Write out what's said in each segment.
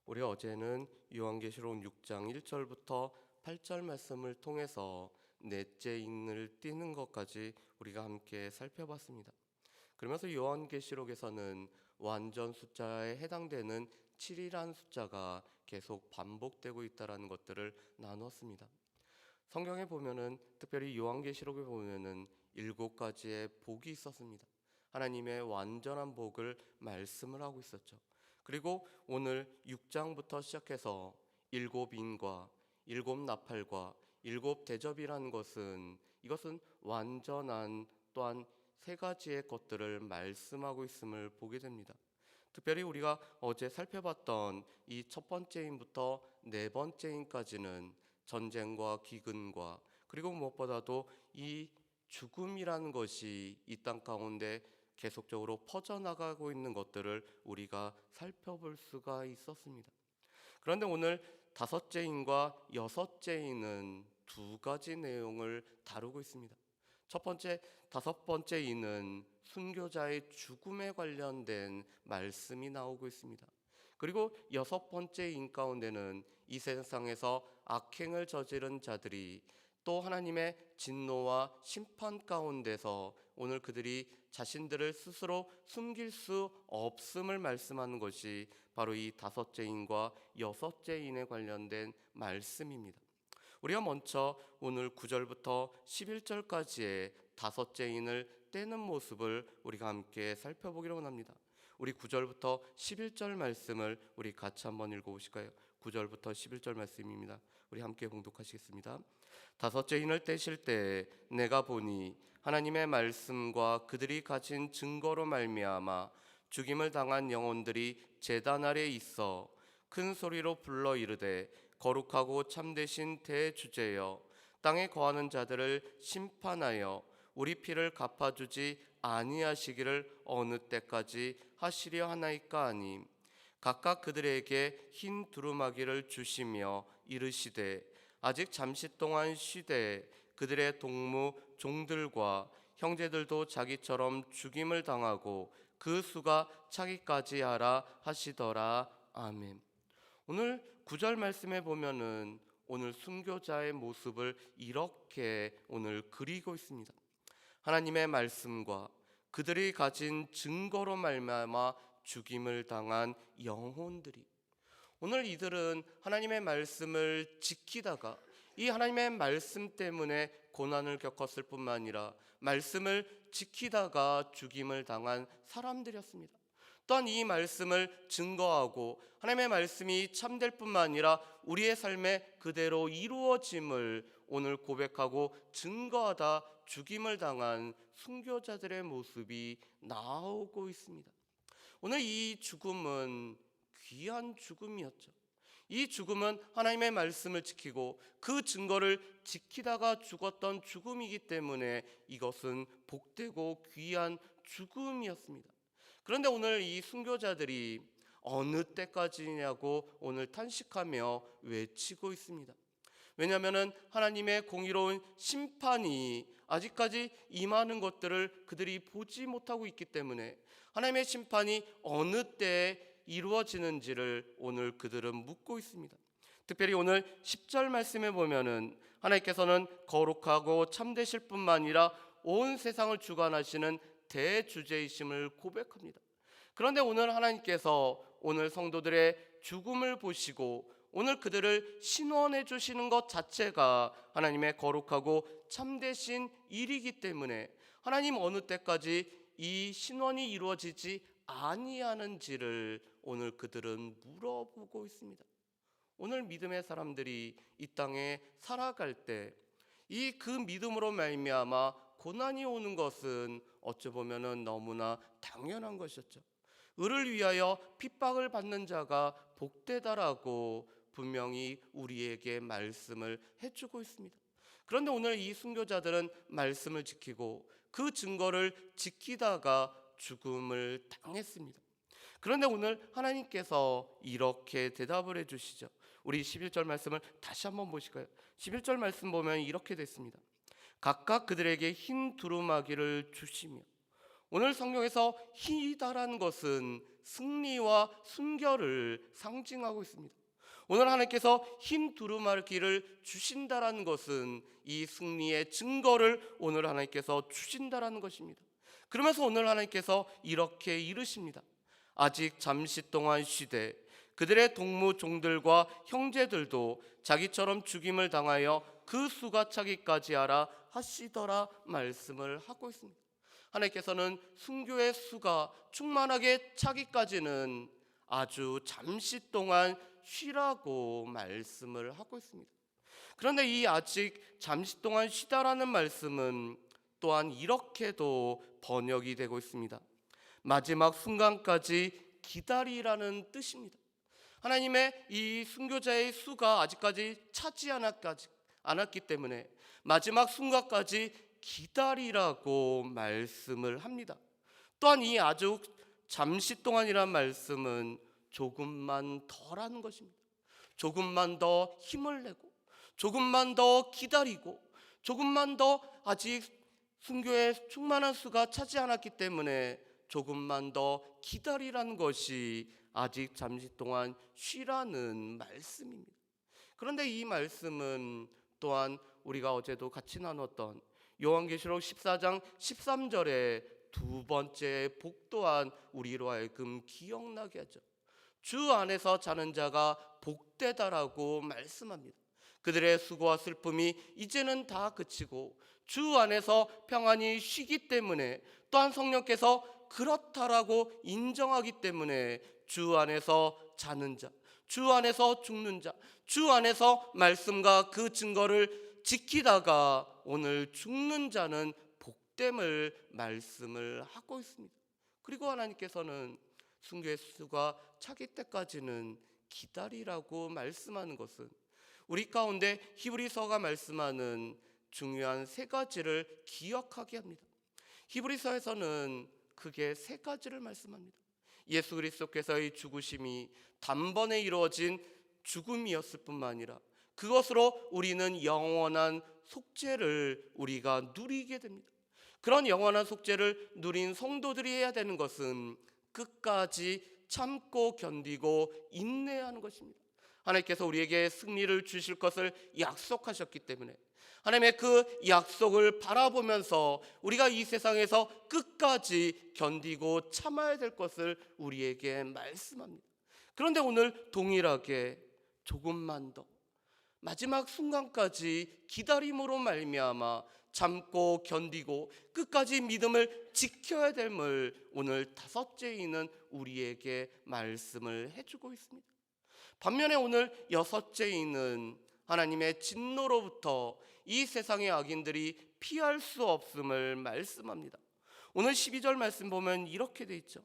우리 어제는 요한계시록 6장 1절부터 8절 말씀을 통해서 넷째 인을 띄는 것까지 우리가 함께 살펴봤습니다. 그러면서 요한계시록에서는 완전 숫자에 해당되는 7이라는 숫자가 계속 반복되고 있다는 것들을 나눴습니다. 성경에 보면은 특별히 요한계시록에 보면은 7가지의 복이 있었습니다. 하나님의 완전한 복을 말씀을 하고 있었죠. 그리고 오늘 6장부터 시작해서 7인과 7나팔과 7대접이라는 것은 이것은 완전한 또한 3가지의 것들을 말씀하고 있음을 보게 됩니다. 특별히 우리가 어제 살펴봤던 이 첫 번째인부터 4번째인까지는 전쟁과 기근과 그리고 무엇보다도 이 죽음이라는 것이 이 땅 가운데 계속적으로 퍼져나가고 있는 것들을 우리가 살펴볼 수가 있었습니다. 그런데 오늘 5째인과 6째인은 2가지 내용을 다루고 있습니다. 첫 번째, 5번째 인은 순교자의 죽음에 관련된 말씀이 나오고 있습니다. 그리고 6번째 인 가운데는 이 세상에서 악행을 저지른 자들이 또 하나님의 진노와 심판 가운데서 오늘 그들이 자신들을 스스로 숨길 수 없음을 말씀하는 것이 바로 이 5째 인과 6째 인에 관련된 말씀입니다. 우리가 먼저 오늘 9절부터 11절까지의 5째 인을 떼는 모습을 우리가 함께 살펴보기로 합니다. 우리 9절부터 11절 말씀을 우리 같이 한번 읽어보실까요? 9절부터 11절 말씀입니다. 우리 함께 봉독하시겠습니다. 5째 인을 떼실 때 내가 보니 하나님의 말씀과 그들이 가진 증거로 말미암아 죽임을 당한 영혼들이 제단 아래 있어 큰 소리로 불러 이르되 거룩하고 참되신 대주제여 땅에 거하는 자들을 심판하여 우리 피를 갚아주지 아니하시기를 어느 때까지 하시려 하나이까 하니 각각 그들에게 흰 두루마기를 주시며 이르시되 아직 잠시 동안 쉬되 그들의 동무 종들과 형제들도 자기처럼 죽임을 당하고 그 수가 차기까지 하라 하시더라. 아멘. 오늘 9절 말씀에 보면은 오늘 순교자의 모습을 이렇게 오늘 그리고 있습니다. 하나님의 말씀과 그들이 가진 증거로 말미암아 죽임을 당한 영혼들이 오늘 이들은 하나님의 말씀을 지키다가 이 하나님의 말씀 때문에 고난을 겪었을 뿐만 아니라 말씀을 지키다가 죽임을 당한 사람들이었습니다. 또한 이 말씀을 증거하고 하나님의 말씀이 참될 뿐만 아니라 우리의 삶에 그대로 이루어짐을 오늘 고백하고 증거하다 죽임을 당한 순교자들의 모습이 나오고 있습니다. 오늘 이 죽음은 귀한 죽음이었죠. 이 죽음은 하나님의 말씀을 지키고 그 증거를 지키다가 죽었던 죽음이기 때문에 이것은 복되고 귀한 죽음이었습니다. 그런데 오늘 이 순교자들이 어느 때까지냐고 오늘 탄식하며 외치고 있습니다. 왜냐하면 하나님의 공의로운 심판이 아직까지 임하는 것들을 그들이 보지 못하고 있기 때문에 하나님의 심판이 어느 때에 이루어지는지를 오늘 그들은 묻고 있습니다. 특별히 오늘 10절 말씀에 보면은 하나님께서는 거룩하고 참되실 뿐만 아니라 온 세상을 주관하시는 대주제이심을 고백합니다. 그런데 오늘 하나님께서 오늘 성도들의 죽음을 보시고 오늘 그들을 신원해 주시는 것 자체가 하나님의 거룩하고 참되신 일이기 때문에 하나님 어느 때까지 이 신원이 이루어지지 아니하는지를 오늘 그들은 물어보고 있습니다. 오늘 믿음의 사람들이 이 땅에 살아갈 때 이 그 믿음으로 말미암아 고난이 오는 것은 어찌 보면은 너무나 당연한 것이었죠. 의를 위하여 핍박을 받는 자가 복되다라고 분명히 우리에게 말씀을 해주고 있습니다. 그런데 오늘 이 순교자들은 말씀을 지키고 그 증거를 지키다가 죽음을 당했습니다. 그런데 오늘 하나님께서 이렇게 대답을 해주시죠. 우리 11절 말씀을 다시 한번 보실까요? 11절 말씀 보면 이렇게 됐습니다. 각각 그들에게 흰 두루마기를 주시며 오늘 성경에서 희다라는 것은 승리와 순결을 상징하고 있습니다. 오늘 하나님께서 흰 두루마기를 주신다라는 것은 이 승리의 증거를 오늘 하나님께서 주신다라는 것입니다. 그러면서 오늘 하나님께서 이렇게 이르십니다. 아직 잠시 동안 쉬되 그들의 동무 종들과 형제들도 자기처럼 죽임을 당하여 그 수가 차기까지 하라 하시더라 말씀을 하고 있습니다. 하나님께서는 순교의 수가 충만하게 차기까지는 아주 잠시 동안 쉬라고 말씀을 하고 있습니다. 그런데 이 아직 잠시 동안 쉬다라는 말씀은 또한 이렇게도 번역이 되고 있습니다. 마지막 순간까지 기다리라는 뜻입니다. 하나님의 이 순교자의 수가 아직까지 차지 않았기 때문에 마지막 순간까지 기다리라고 말씀을 합니다. 또한 이 아주 잠시 동안이란 말씀은 조금만 더라는 것입니다. 조금만 더 힘을 내고, 조금만 더 기다리고, 조금만 더 아직 순교의 충만한 수가 차지 않았기 때문에 조금만 더 기다리라는 것이 아직 잠시 동안 쉬라는 말씀입니다. 그런데 이 말씀은 또한 우리가 어제도 같이 나눴던 요한계시록 14장 13절의 두 번째 복 또한 우리로 하여금 기억나게 하죠. 주 안에서 자는 자가 복되다라고 말씀합니다. 그들의 수고와 슬픔이 이제는 다 그치고 주 안에서 평안히 쉬기 때문에, 또한 성령께서 그렇다라고 인정하기 때문에 주 안에서 자는 자, 주 안에서 죽는 자, 주 안에서 말씀과 그 증거를 지키다가 오늘 죽는 자는 복됨을 말씀을 하고 있습니다. 그리고 하나님께서는 순교의 수가 차기 때까지는 기다리라고 말씀하는 것은 우리 가운데 히브리서가 말씀하는 중요한 세 가지를 기억하게 합니다. 히브리서에서는 크게 세 가지를 말씀합니다. 예수 그리스도께서의 죽으심이 단번에 이루어진 죽음이었을 뿐만 아니라 그것으로 우리는 영원한 속죄를 우리가 누리게 됩니다. 그런 영원한 속죄를 누린 성도들이 해야 되는 것은 끝까지 참고 견디고 인내하는 것입니다. 하나님께서 우리에게 승리를 주실 것을 약속하셨기 때문에 하나님의 그 약속을 바라보면서 우리가 이 세상에서 끝까지 견디고 참아야 될 것을 우리에게 말씀합니다. 그런데 오늘 동일하게 조금만 더 마지막 순간까지 기다림으로 말미암아 참고 견디고 끝까지 믿음을 지켜야 됨을 오늘 다섯째 이는 우리에게 말씀을 해주고 있습니다. 반면에 오늘 여섯째 이는 하나님의 진노로부터 이 세상의 악인들이 피할 수 없음을 말씀합니다. 오늘 12절 말씀 보면 이렇게 돼 있죠.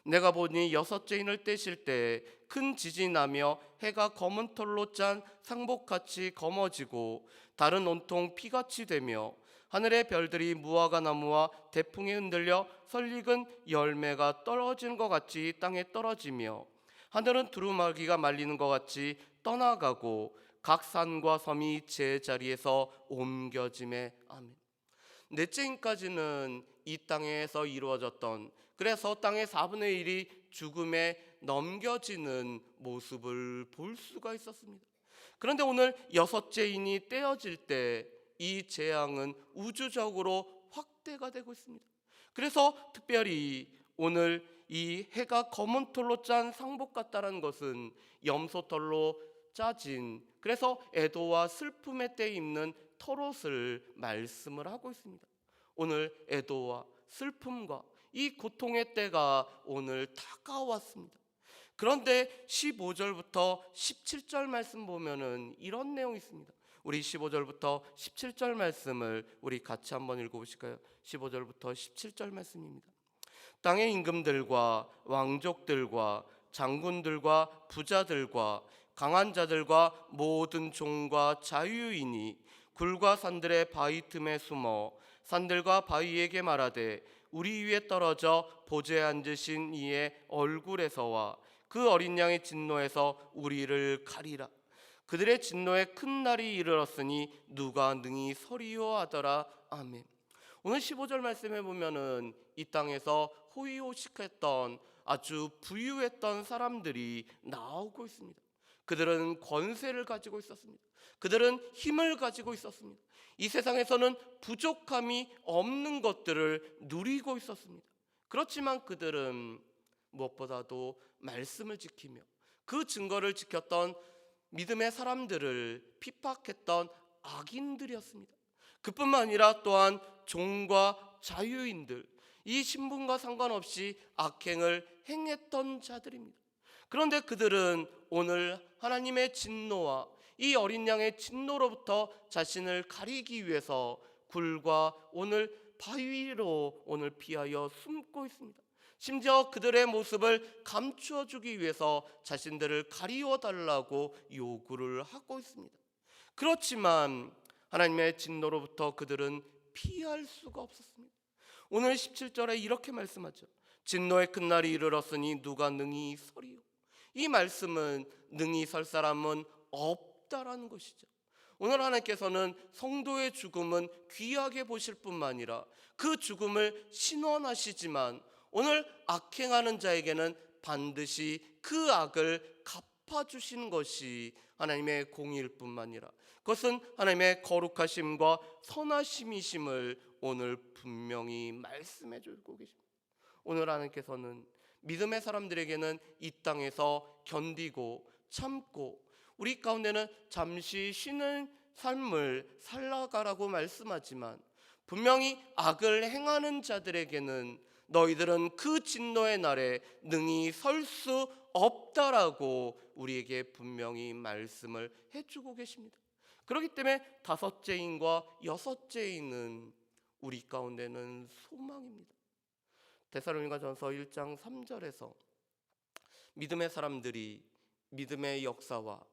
내가 보니 여섯째 인을 떼실 때 큰 지진이 나며 해가 검은 털로 짠 상복같이 검어지고 달은 온통 피같이 되며 하늘의 별들이 무화과 나무와 대풍에 흔들려 설익은 열매가 떨어지는 것 같이 땅에 떨어지며 하늘은 두루마기가 말리는 것 같이 떠나가고 각 산과 섬이 제 자리에서 옮겨짐에 아멘. 넷째 인까지는 이 땅에서 이루어졌던, 그래서 땅의 4분의 1이 죽음에 넘겨지는 모습을 볼 수가 있었습니다. 그런데 오늘 여섯째 인이 떼어질 때 이 재앙은 우주적으로 확대가 되고 있습니다. 그래서 특별히 오늘 이 해가 검은 털로 짠 상복 같다는 것은 염소털로 짜진, 그래서 애도와 슬픔의 때에 입는 털옷을 말씀을 하고 있습니다. 오늘 애도와 슬픔과 이 고통의 때가 오늘 다가왔습니다. 그런데 15절부터 17절 말씀 보면은 이런 내용이 있습니다. 우리 15절부터 17절 말씀을 우리 같이 한번 읽어보실까요? 15절부터 17절 말씀입니다. 땅의 임금들과 왕족들과 장군들과 부자들과 강한 자들과 모든 종과 자유인이 굴과 산들의 바위 틈에 숨어 산들과 바위에게 말하되 우리 위에 떨어져 보좌에 앉으신 이의 얼굴에서와 그 어린 양의 진노에서 우리를 가리라. 그들의 진노에 큰 날이 이르렀으니 누가 능히 서리요 하더라. 아멘. 오늘 15절 말씀해 보면은 이 땅에서 호의호식했던 아주 부유했던 사람들이 나오고 있습니다. 그들은 권세를 가지고 있었습니다. 그들은 힘을 가지고 있었습니다. 이 세상에서는 부족함이 없는 것들을 누리고 있었습니다. 그렇지만 그들은 무엇보다도 말씀을 지키며 그 증거를 지켰던 믿음의 사람들을 핍박했던 악인들이었습니다. 그뿐만 아니라 또한 종과 자유인들, 이 신분과 상관없이 악행을 행했던 자들입니다. 그런데 그들은 오늘 하나님의 진노와 이 어린 양의 진노로부터 자신을 가리기 위해서 굴과 오늘 바위로 오늘 피하여 숨고 있습니다. 심지어 그들의 모습을 감추어 주기 위해서 자신들을 가리워 달라고 요구를 하고 있습니다. 그렇지만 하나님의 진노로부터 그들은 피할 수가 없었습니다. 오늘 17절에 이렇게 말씀하죠. 진노의 큰 날이 이르렀으니 누가 능히 서리요. 이 말씀은 능히 설 사람은 없다라는 것이죠. 오늘 하나님께서는 성도의 죽음은 귀하게 보실 뿐만 아니라 그 죽음을 신원하시지만 오늘 악행하는 자에게는 반드시 그 악을 갚아주시는 것이 하나님의 공의일 뿐만 아니라 그것은 하나님의 거룩하심과 선하심이심을 오늘 분명히 말씀해 주고 계십니다. 오늘 하나님께서는 믿음의 사람들에게는 이 땅에서 견디고 참고 우리 가운데는 잠시 쉬는 삶을 살아가라고 말씀하지만 분명히 악을 행하는 자들에게는 너희들은 그 진노의 날에 능히 설 수 없다라고 우리에게 분명히 말씀을 해주고 계십니다. 그렇기 때문에 다섯째인과 여섯째인은 우리 가운데는 소망입니다. 데살로니가전서 1장 3절에서 믿음의 사람들이 믿음의 역사와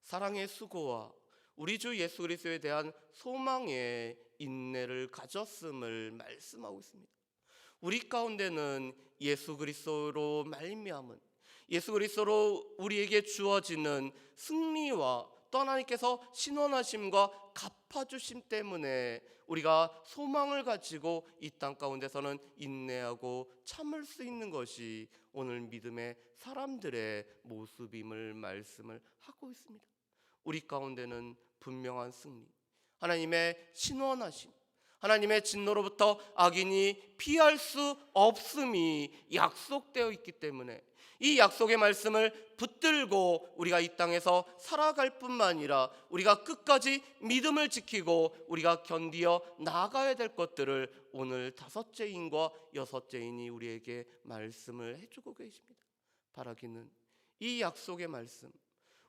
사랑의 수고와 우리 주 예수 그리스도에 대한 소망의 인내를 가졌음을 말씀하고 있습니다. 우리 가운데는 예수 그리스도로 말미암은 예수 그리스도로 우리에게 주어지는 승리와 또 하나님께서 신원하심과 갚아주심 때문에 우리가 소망을 가지고 이 땅 가운데서는 인내하고 참을 수 있는 것이 오늘 믿음의 사람들의 모습임을 말씀을 하고 있습니다. 우리 가운데는 분명한 승리, 하나님의 신원하심, 하나님의 진노로부터 악인이 피할 수 없음이 약속되어 있기 때문에 이 약속의 말씀을 붙들고 우리가 이 땅에서 살아갈 뿐만 아니라 우리가 끝까지 믿음을 지키고 우리가 견디어 나아가야 될 것들을 오늘 다섯째인과 여섯째인이 우리에게 말씀을 해주고 계십니다. 바라기는 이 약속의 말씀,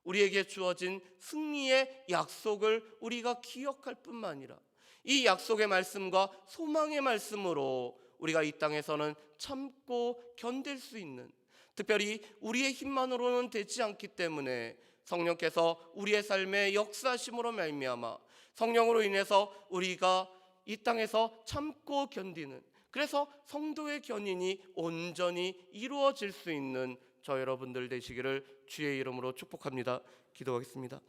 우리에게 주어진 승리의 약속을 우리가 기억할 뿐만 아니라 이 약속의 말씀과 소망의 말씀으로 우리가 이 땅에서는 참고 견딜 수 있는, 특별히 우리의 힘만으로는 되지 않기 때문에 성령께서 우리의 삶의 역사심으로 말미암아 성령으로 인해서 우리가 이 땅에서 참고 견디는, 그래서 성도의 견인이 온전히 이루어질 수 있는 저 여러분들 되시기를 주의 이름으로 축복합니다. 기도하겠습니다.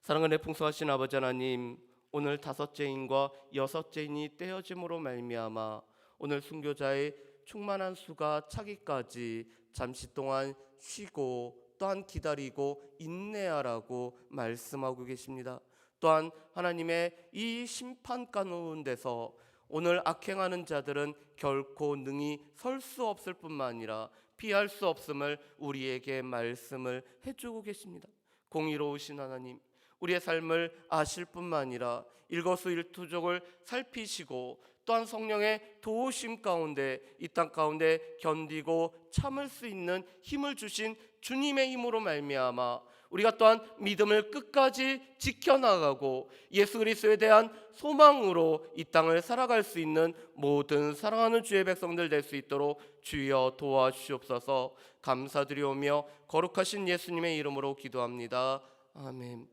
사랑하는 풍성하신 아버지 하나님, 오늘 다섯째인과 여섯째인이 떼어짐으로 말미암아 오늘 순교자의 충만한 수가 차기까지 잠시 동안 쉬고 또한 기다리고 인내하라고 말씀하고 계십니다. 또한 하나님의 이 심판 가운데서 오늘 악행하는 자들은 결코 능히 설 수 없을 뿐만 아니라 피할 수 없음을 우리에게 말씀을 해주고 계십니다. 공의로우신 하나님, 우리의 삶을 아실 뿐만 아니라 일거수일투족을 살피시고 또한 성령의 도우심 가운데 이 땅 가운데 견디고 참을 수 있는 힘을 주신 주님의 힘으로 말미암아 우리가 또한 믿음을 끝까지 지켜나가고 예수 그리스도에 대한 소망으로 이 땅을 살아갈 수 있는 모든 사랑하는 주의 백성들 될 수 있도록 주여 도와주시옵소서. 감사드리오며 거룩하신 예수님의 이름으로 기도합니다. 아멘.